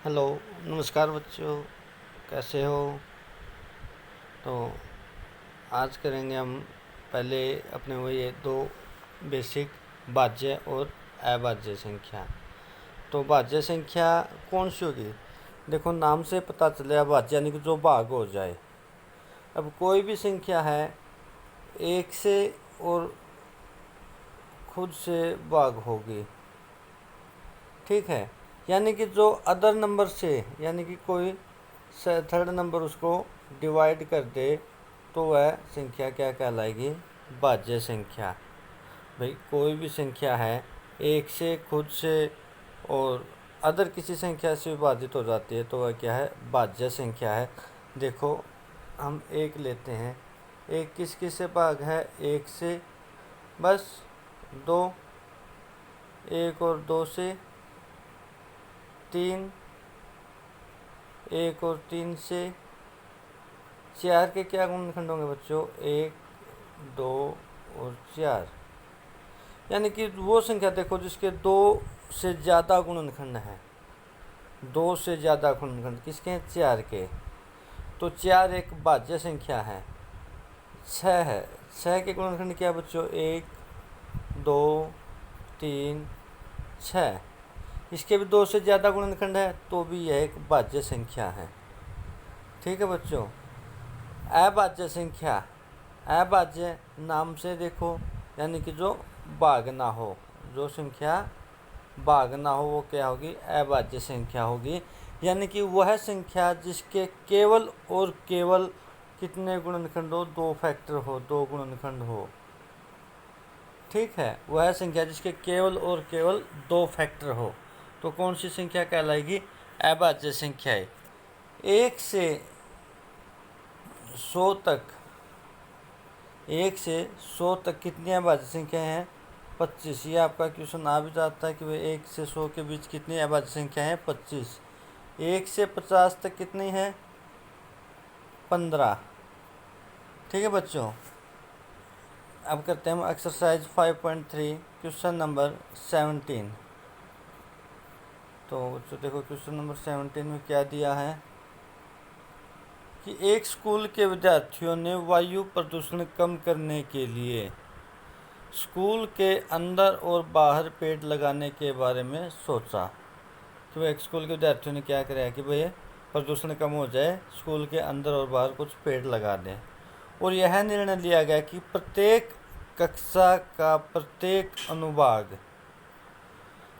Hello, नमस्कार बच्चों। कैसे हो? तो आज करेंगे हम पहले अपने वो ये दो बेसिक भाज्य और अभाज्य संख्या। तो भाज्य संख्या कौन सी होगी? देखो, नाम से पता चले अभाज्य यानी कि जो भाग हो जाए। अब कोई भी संख्या है एक से और खुद से भाग होगी, ठीक है। यानी कि जो अदर नंबर से, यानी कि कोई थर्ड नंबर उसको डिवाइड कर दे तो वह संख्या क्या कहलाएगी? भाज्य संख्या। भाई, कोई भी संख्या है एक से, खुद से और अदर किसी संख्या से विभाजित हो जाती है तो वह क्या है? भाज्य संख्या है। देखो, हम एक लेते हैं। एक किस किस से भाग है? एक से बस दो, एक और दो से तीन, एक और तीन से चार के क्या गुणनखंड होंगे बच्चों? एक, दो और चार। यानी कि वो संख्या देखो जिसके दो से ज़्यादा गुणनखंड हैं। दो से ज़्यादा गुणनखंड किसके हैं? चार के। तो चार एक भाज्य संख्या है। छः है, छः के गुणनखंड क्या बच्चों? एक, दो, तीन, छः। इसके भी दो से ज़्यादा गुणनखंड है तो भी यह एक भाज्य संख्या है, ठीक है बच्चों। अभाज्य संख्या, अभाज्य नाम से देखो, यानी कि जो भाग ना हो, जो संख्या भाग ना हो वो क्या होगी? अभाज्य संख्या होगी। यानी कि वह संख्या जिसके केवल और केवल कितने गुणनखंड हो? दो फैक्टर हो, दो गुणनखंड हो, ठीक है। वह संख्या जिसके केवल और केवल दो फैक्टर हो तो कौन सी संख्या कहलाएगी? अभाज्य संख्या है। एक से सौ तक, एक से सौ तक कितनी अभाज्य संख्याएं हैं? 25। ये आपका क्वेश्चन आ भी जाता है कि भाई एक से 100 के बीच कितनी अभाज्य संख्या है? 25। एक से 50 तक कितनी है? 15, ठीक है बच्चों। अब करते हैं हम एक्सरसाइज 5.3 क्वेश्चन नंबर 17। तो बच्चों देखो, क्वेश्चन नंबर 17 में क्या दिया है कि एक स्कूल के विद्यार्थियों ने वायु प्रदूषण कम करने के लिए स्कूल के अंदर और बाहर पेड़ लगाने के बारे में सोचा। कि भाई एक स्कूल के विद्यार्थियों ने क्या कराया कि भाई प्रदूषण कम हो जाए, स्कूल के अंदर और बाहर कुछ पेड़ लगा दें। और यह निर्णय लिया गया कि प्रत्येक कक्षा का प्रत्येक अनुभाग,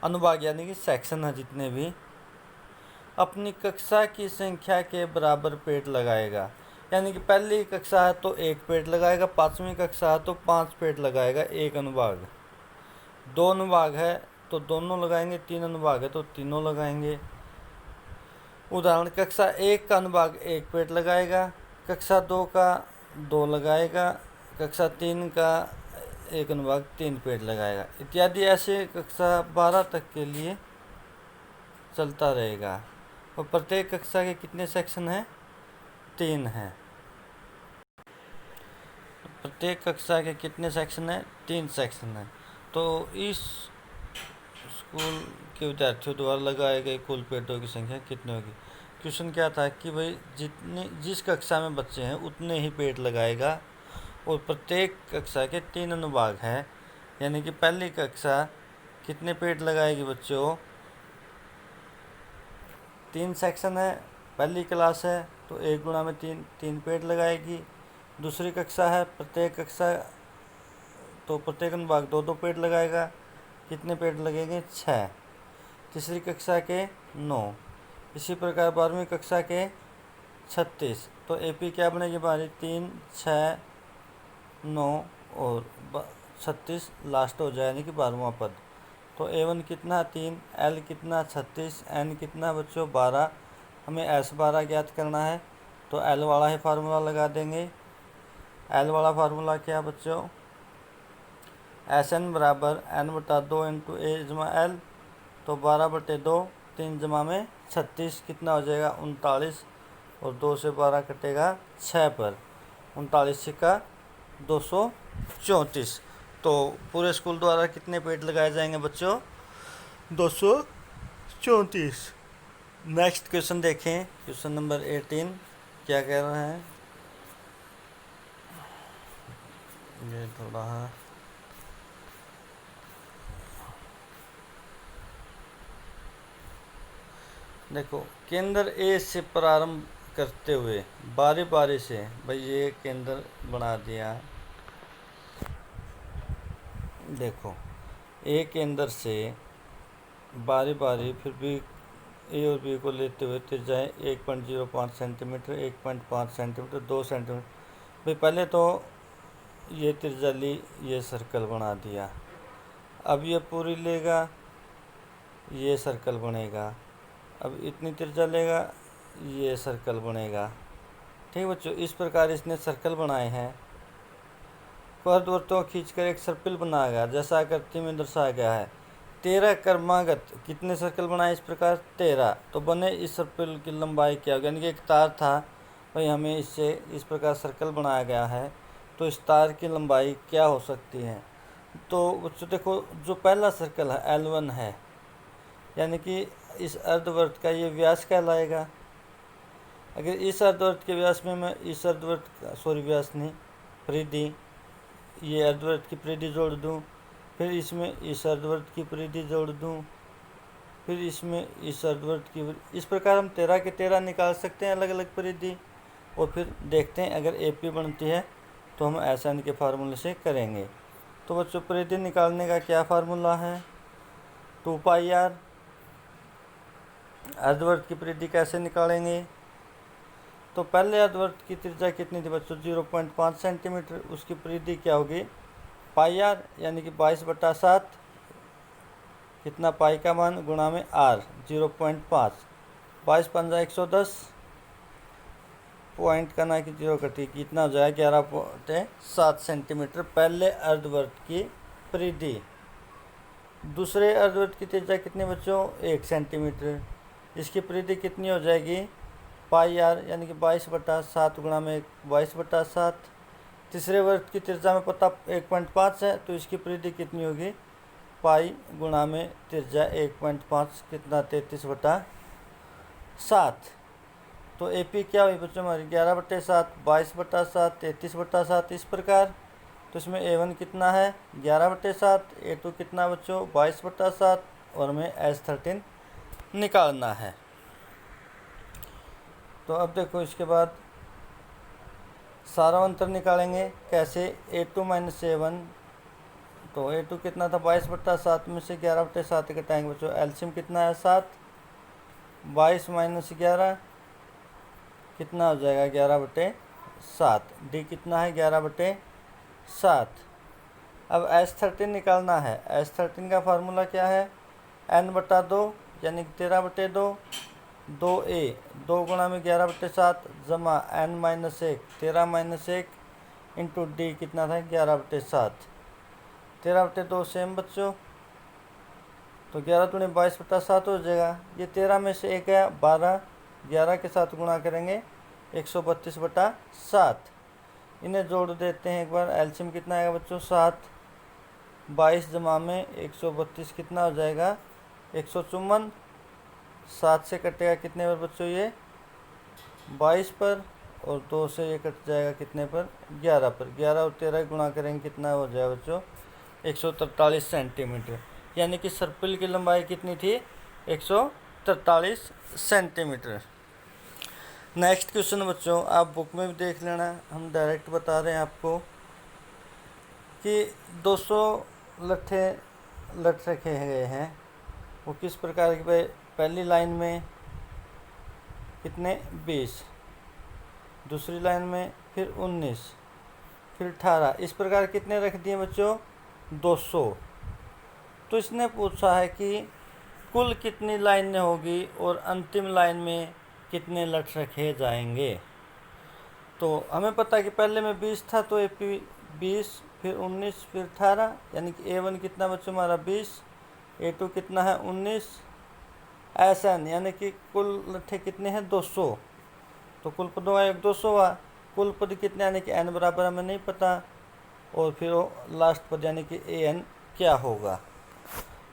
अनुभाग यानी कि सेक्शन है जितने भी, अपनी कक्षा की संख्या के बराबर पेड़ लगाएगा। यानी कि पहली कक्षा है तो एक पेड़ लगाएगा, पाँचवीं कक्षा है तो 5 पेड़ लगाएगा एक अनुभाग। दो अनुभाग है तो दोनों लगाएंगे, तीन अनुभाग है तो तीनों लगाएंगे। उदाहरण, कक्षा एक का अनुभाग एक पेड़ लगाएगा, कक्षा दो का दो लगाएगा, कक्षा तीन का एक अनुभाग 3 पेड़ लगाएगा, इत्यादि। ऐसे कक्षा 12 तक के लिए चलता रहेगा। और प्रत्येक कक्षा के कितने सेक्शन हैं? 3 हैं। प्रत्येक कक्षा के कितने सेक्शन हैं? 3 सेक्शन हैं। तो इस स्कूल के विद्यार्थियों द्वारा लगाए गए कुल पेड़ों की संख्या कितनी होगी? क्वेश्चन क्या था कि भाई जिस कक्षा में बच्चे हैं उतने ही पेड़ लगाएगा। और प्रत्येक कक्षा के 3 अनुभाग हैं, यानी कि पहली कक्षा कितने पेड़ लगाएगी बच्चों? 3 सेक्शन है, पहली क्लास है तो 1 गुणा में 3, 3 पेड़ लगाएगी। दूसरी कक्षा है, प्रत्येक कक्षा तो प्रत्येक अनुभाग 2-2 पेड़ लगाएगा। कितने पेड़ लगेंगे? 6। तीसरी कक्षा के 9। इसी प्रकार 12वीं कक्षा के 36। तो एपी क्या बनेगी हमारी? 3, 6, 9 और 36 लास्ट हो जाए, यानी कि 12वां पद। तो A1 कितना? 3, L कितना? 36, N कितना बच्चों? 12। हमें S12 ज्ञात करना है तो L वाला ही फार्मूला लगा देंगे। L वाला फार्मूला क्या बच्चों? SN बराबर N/2 इंटू A/L। तो 12/2, 3 जमा में 36 कितना हो जाएगा? 39। और 2 से 12 कटेगा 6 पर, 39 का 234। तो पूरे स्कूल द्वारा कितने पेड़ लगाए जाएंगे बच्चों? 234। नेक्स्ट क्वेश्चन देखें, क्वेश्चन नंबर 18 क्या कह रहा है। ये थोड़ा देखो, केंद्र ए से प्रारंभ करते हुए बारी बारी से, भाई ये केंद्र बना दिया। देखो ए केंद्र से बारी बारी फिर भी ए और बी को लेते हुए त्रिज्याएँ 1.05 सेंटीमीटर, 1.5 सेंटीमीटर, 2 सेंटीमीटर। भाई पहले तो ये त्रिज्या ली, ये सर्कल बना दिया। अब ये पूरी लेगा, ये सर्कल बनेगा। अब इतनी त्रिज्या लेगा, ये सर्कल बनेगा। ठीक है बच्चों, इस प्रकार इसने सर्कल बनाए हैं। अर्धवृत्तों खींचकर एक सर्पिल बनाएगा, जैसा आकृति में दर्शाया गया है। 13 क्रमागत कितने सर्कल बनाए इस प्रकार? 13। तो बने इस सर्पिल की लंबाई क्या होगी? यानी कि एक तार था, भाई हमें इससे इस प्रकार सर्कल बनाया गया है, तो इस तार की लंबाई क्या हो सकती है? तो बच्चों देखो, जो पहला सर्कल है L1 है, यानी कि इस अर्धवृत्त का ये व्यास कहलाएगा। अगर इस अर्धवृत्त के व्यास में मैं इस अर्धवृत्त व्यास नहीं, परिधि, ये अर्धवृत्त की परिधि जोड़ दूं, फिर इसमें इस अर्धवृत्त की परिधि जोड़ दूं, फिर इसमें इस अर्धवृत्त की, इस प्रकार हम 13 के 13 निकाल सकते हैं अलग अलग परिधि। और फिर देखते हैं अगर AP बनती है तो हम SN के फार्मूले से करेंगे। तो बच्चों परिधि निकालने का क्या फार्मूला है? 2πr। अर्धवृत्त की परिधि कैसे निकालेंगे? तो पहले अर्धवृत्त की त्रिज्या कितनी थी बच्चों? 0.5 सेंटीमीटर। उसकी परिधि क्या होगी? πr, यानी कि 22/7। कितना? पाई का मान गुणा में r, 0.5। 22 पंजा 110, पॉइंट का ना कि 0 कटी, कितना हो जाएगा? 11.7 सेंटीमीटर पहले अर्धवृत्त की परिधि। दूसरे अर्धवृत्त की त्रिज्या कितनी बच्चों? 1 सेंटीमीटर। इसकी परिधि कितनी हो जाएगी? πr, यानी कि 22/7 गुणा में 22/7। तीसरे वृत्त की त्रिज्या में पता 1.5 है, तो इसकी परिधि कितनी होगी? पाई गुणा में त्रिज्या 1.5, कितना? 33/7। तो AP क्या हुई बच्चों हमारी? 11/7, 22/7, 33/7 इस प्रकार। तो इसमें A1 कितना है? 11/7। A2 कितना बच्चों? 22/7। और हमें S13 निकालना है। तो अब देखो इसके बाद सारा अंतर निकालेंगे। कैसे? A2 - A1। तो A2 कितना था? 22/7 में से 11/7 घटाएंगे बच्चों। एलसीएम कितना है? 7। 22 - 11 कितना हो जाएगा? 11/7। D कितना है? 11/7। अब S13 निकालना है। S13 का फार्मूला क्या है? n/2, यानी कि 13/2। 2a, 2 गुणा में 11/7 जमा n - 1, 13 - 1 इंटू D कितना था? 11/7। 13/2 सेम बच्चों, तो 11 दूनी 22/7 हो जाएगा। ये 13 में से 1 गया 12, 11 के साथ गुणा करेंगे 132/7। इन्हें जोड़ देते हैं एक बार। एलसीएम कितना आएगा बच्चों? 7। 22 जमा में 132 कितना हो जाएगा? 154। 7 से कटेगा कितने पर बच्चों? ये 22 पर। और 2 से ये कट जाएगा कितने पर? 11 पर। 11 और 13 गुणा करेंगे कितना हो जाएगा बच्चों? 143 सेंटीमीटर। यानी कि सर्पिल की लंबाई कितनी थी? 143 सेंटीमीटर। नेक्स्ट क्वेश्चन बच्चों, आप बुक में भी देख लेना, हम डायरेक्ट बता रहे हैं आपको कि 200 लट्ठे लट रखे गए हैं। वो किस प्रकार के? पहली लाइन में कितने? 20, दूसरी लाइन में फिर 19, फिर 18, इस प्रकार कितने रख दिए बच्चों? 200। तो इसने पूछा है कि कुल कितनी लाइनें होगी और अंतिम लाइन में कितने लट रखे जाएंगे। तो हमें पता है कि पहले में 20 था, तो AP 20, फिर 19, फिर 18, यानी कि A1 कितना बच्चों हमारा? 20। A2 कितना है? 19। SN यानी कि कुल लट्ठे कितने हैं? 200। तो कुल पदों का योग 200 हुआ। कुल पद कितने, यानी कि n बराबर हमें नहीं पता। और फिर लास्ट पद यानी कि AN क्या होगा?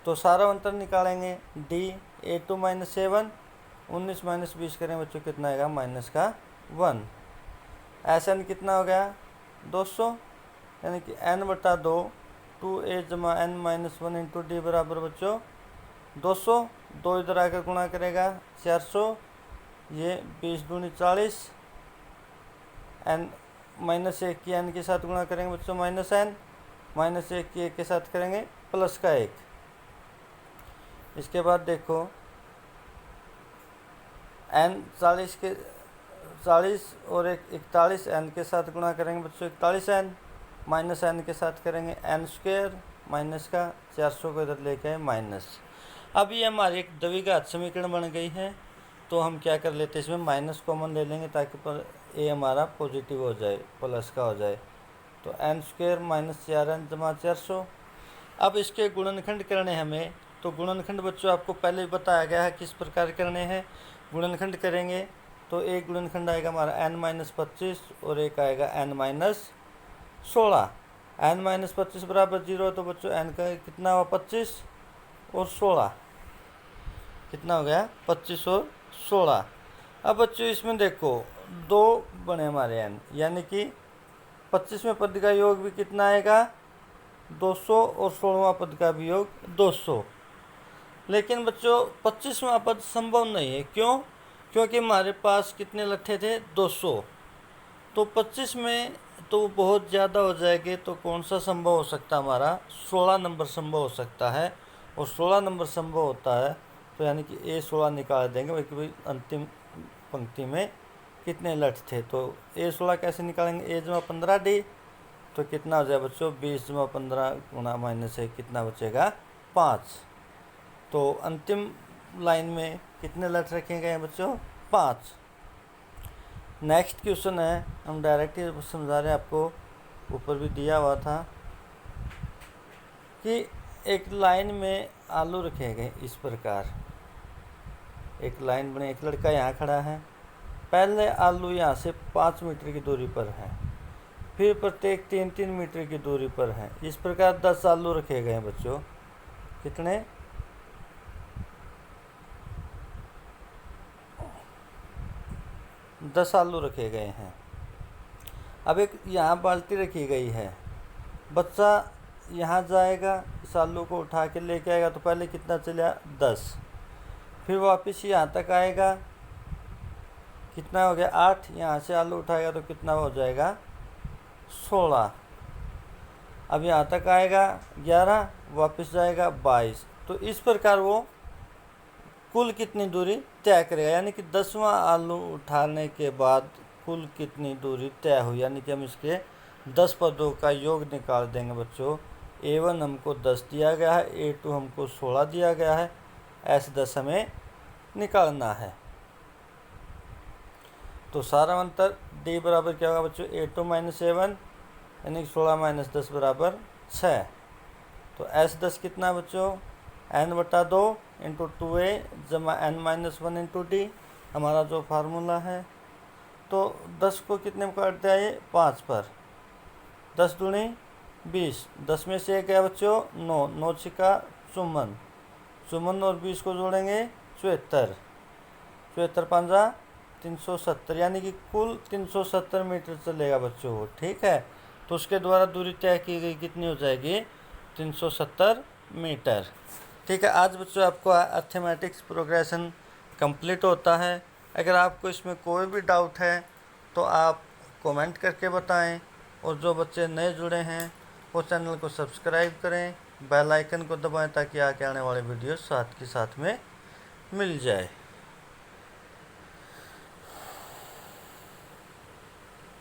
तो सारा अंतर निकालेंगे। D A2 - A1 19 माइनस 20 करें बच्चों कितना आएगा माइनस का 1। एस एन कितना हो गया 200, यानी कि n/2 2a जमा n माइनस 1 इंटू डी बराबर बच्चों 200। 2 इधर आकर गुणा करेगा 400, ये 20 दूनी 40, n माइनस 1 की n के साथ गुणा करेंगे बच्चों माइनस n, माइनस 1 की 1 के साथ करेंगे प्लस का 1। इसके बाद देखो n 40 और 41 n के साथ गुणा करेंगे बच्चों 41n, माइनस n के साथ करेंगे n² माइनस का 400 को इधर लेके आए माइनस। अब ये हमारी एक द्विघात समीकरण बन गई है, तो हम क्या कर लेते हैं इसमें माइनस कॉमन ले लेंगे ताकि पर ए हमारा पॉजिटिव हो जाए, प्लस का हो जाए। तो n² माइनस 4n जमा 400। अब इसके गुणनखंड करने हमें, तो गुणनखंड बच्चों आपको पहले ही बताया गया है किस प्रकार करने हैं। गुणनखंड करेंगे तो एक गुणनखंड आएगा हमारा n माइनस 25 और एक आएगा n माइनस 16। n माइनस 25 बराबर 0, तो बच्चों n का कितना हुआ 25 और 16 कितना हो गया 25 और 16। अब बच्चों इसमें देखो 2 बने हमारे n, यानी कि 25वें पद का योग भी कितना आएगा 200 और 16वां पद का भी योग 200। लेकिन बच्चों 25वां पद संभव नहीं है, क्यों? क्योंकि हमारे पास कितने लट्ठे थे 200, तो 25 में तो बहुत ज़्यादा हो जाएंगे। तो कौन सा संभव हो सकता है हमारा 16 नंबर संभव हो सकता है, और 16 नंबर संभव होता है तो यानी कि ए 16 निकाल देंगे भाई अंतिम पंक्ति में कितने लठ थे। तो ए 16 कैसे निकालेंगे, ए जमा 15 डी, तो कितना हो जाए बच्चों 20 जमा 15 गुणा माइनस 1 कितना बचेगा 5। तो अंतिम लाइन में कितने लठ रखे गए हैं बच्चों 5। नेक्स्ट क्वेश्चन है, हम डायरेक्ट ही समझा रहे हैं, आपको ऊपर भी दिया हुआ था कि एक लाइन में आलू रखे गए इस प्रकार। एक लाइन बने, एक लड़का यहाँ खड़ा है, पहले आलू यहाँ से 5 मीटर की दूरी पर है, फिर प्रत्येक 3-3 मीटर की दूरी पर है। इस प्रकार 10 आलू रखे गए हैं बच्चों। कितने 10 आलू रखे गए हैं। अब एक यहाँ बाल्टी रखी गई है, बच्चा यहाँ जाएगा, इस आलू को उठा के लेके आएगा, तो पहले कितना चला 10, फिर वापस यहाँ तक आएगा, कितना हो गया 8, यहाँ से आलू उठाएगा तो कितना हो जाएगा 16, अब यहाँ तक आएगा 11, वापस जाएगा 22। तो इस प्रकार वो कुल कितनी दूरी तय करेगा, यानी कि 10वां आलू उठाने के बाद कुल कितनी दूरी तय हुई, यानी कि हम इसके 10 पदों का योग निकाल देंगे बच्चों। A1 हमको 10 दिया गया है, A2 हमको 16 दिया गया है, S10 हमें निकालना है। तो सारा अंतर D बराबर क्या होगा बच्चों A2 माइनस A1, यानी कि 16 माइनस 10 बराबर 6। तो S10 कितना बच्चों n/2 इंटू 2a जमा n माइनस 1 इंटू डी हमारा जो फार्मूला है। तो 10 को कितने में काट दिया ये 5 पर, 10 दूनी 20, 10 में से एक है बच्चों 9, 9 छिका 54 और 20 को जोड़ेंगे 74, 74 पंजा 370, यानी कि कुल 370 मीटर चलेगा बच्चों वो। ठीक है, तो उसके द्वारा दूरी तय की गई कितनी हो जाएगी 370 मीटर। ठीक है, आज बच्चों आपको अर्थमेटिक्स प्रोग्रेशन कंप्लीट होता है। अगर आपको इसमें कोई भी डाउट है तो आप कमेंट करके बताएं, और जो बच्चे नए जुड़े हैं वो चैनल को सब्सक्राइब करें, बेल आइकन को दबाएं ताकि आगे आने वाले वीडियो साथ के साथ में मिल जाए।